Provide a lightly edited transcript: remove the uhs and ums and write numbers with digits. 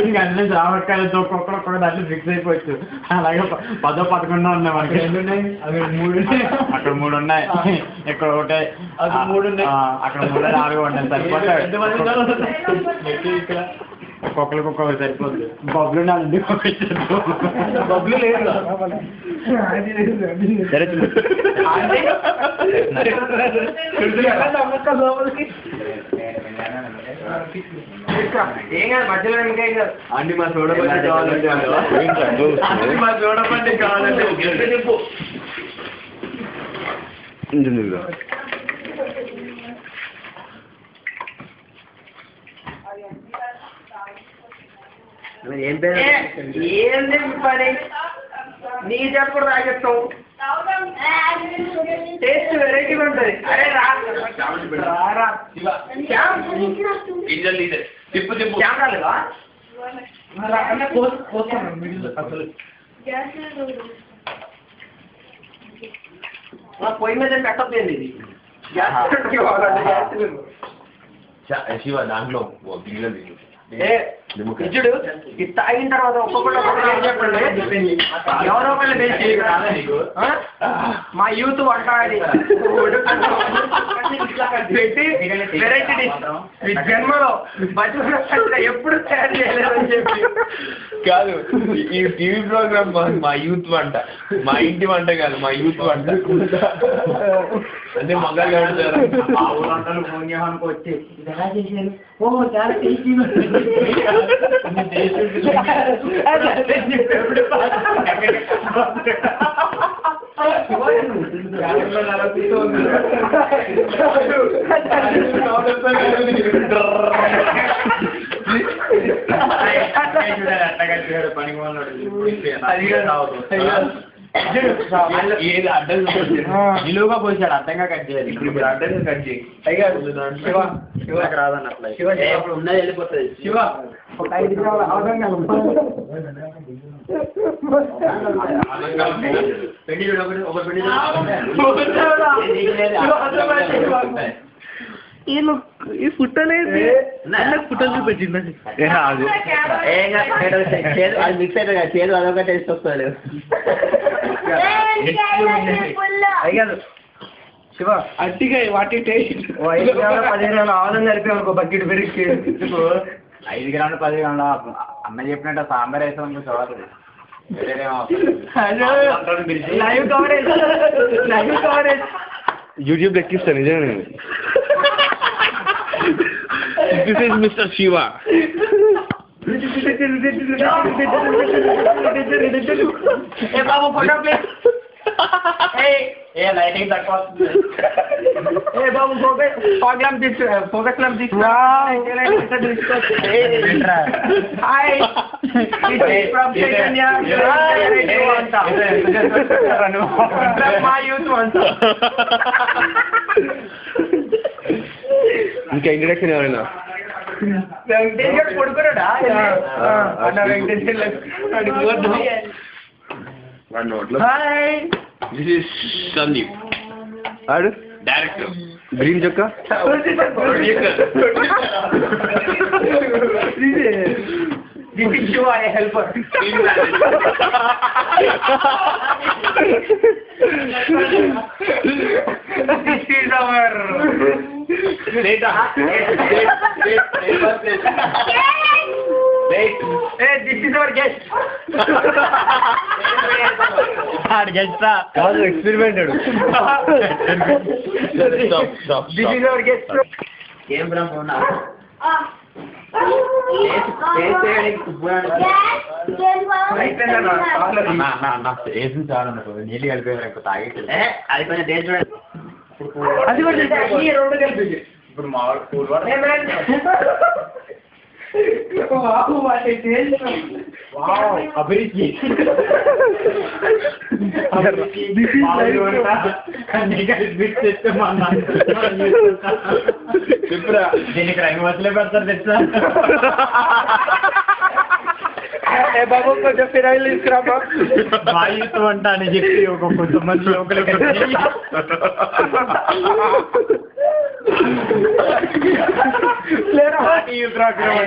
ఇంకా అన్నీ జామకాయలతో ఒక్కొక్క దాంట్లో ఫిక్స్ అయిపోవచ్చు. అలాగే 10, 11 ఉన్నాయి మనకి. అక్కడ 3 ఉన్నాయి, ఇక్కడ ఒకటే, అక్కడ 3 ఉన్నాయి, అక్కడ 3, 4 ఉన్నాయి. సరిపోతాయి ఒక్కొక్కరికి ఒక్కొక్కరు సరిపోతుంది. బబ్లు నాలుగు బబ్లు లేదు. సరే ఏం కాదు మధ్యలో ఇంకా అన్ని మా చూడబండి కావాలంటే మా చూడబండి కావాలంటే చెప్పు. ఏం పేరు ఏంది పని నీ చెప్పుడు రాకెత్తావు. టేస్ట్ వెరైటీగా ఉంటుంది. అరే రారా కెమెరా పొయ్యి మీద పెట్టద్దండి ఇది శివ దాంట్లో ఇచ్చుడు. ఇది తాగిన తర్వాత ఒక్కొక్కటి ఏం చెప్పండి. ఎవరో ఒకళ్ళు మా యూత్ వంట పెట్టి వెరైటీ డిష్ జన్మలో ఎప్పుడు తయారు చేయలేదని చెప్పి కాదు. ఈ టీవీ ప్రోగ్రామ్ మా యూత్ వంట, మా ఇంటి వంట కాదు, మా యూత్ వంట. అంటే మగాళ్ళు ఆ ఊరు వంటలు ఫోన్ చేయడానికి వచ్చి ఎలా చేశారు. ఓ చాలా టేస్టీగా ఏది అడ్డం నిలువుగా పోసాడు, అడ్డంగా కట్ చేయాలి. ఇప్పుడు అడ్డంగా కట్ చేయి. రాదన్నట్లే ఇప్పుడు ఉన్నది వెళ్ళిపోతుంది. శివ ఒక 5 నిమిషాలు పెళ్లి ఒక పెళ్లి ఈ ఫుట్టలేదు ఫుట్టలు చూపెట్టింది. అది మిక్స్ అయితే చేదు అదొక టేస్ట్ వస్తుంది. శివ అట్టిగా వాటి టేస్ట్ 5 గ్రాముల 10 గ్రాముల ఆవులను కలిపి అనుకో బకెట్ పెరిగి 5 గ్రాముల 10 గ్రాముల అమ్మ చెప్పినట్టు సాంబార్ వేసాం చూడాలి. లైవ్ కవరేజ్ యూట్యూబ్ ఎక్కిస్తాను నిజంగా. This is Mr. Shiva. Hey, Babu, photo please. Hey, lighting that was. Hey, Babu, fog lamp this, focus lamp this. Wow. Hey, hi. From Chaitanya. My youth wants. ఇంకా introduction ఎవరైనా వెంకటేష్ పడుకున్నాడా అన్న Venkatesh hi this is Sandeep ఆడు director green చొక్కా This is Shiva, a helper. This is our data. Hey, this is our guest. Our guest. Kaadu experimented. Stop. This is our guest. Came from Pune. వేసి చాలా నీళ్ళు కలిపి తాగి అది కొంచెం taste అది కూడా కలిపి ఇప్పుడు మా స్కూల్ అభిరుచి దీనికి రంగు వచ్చలే పెడతారు తెచ్చా బాబు కొంచెం ఫిరాయిల్ తీసుకురామా వాయుతో అంట అని చెప్పి ఒక కొంతమంది లోకలకి లేరా టీవీ ప్రోగ్రామ్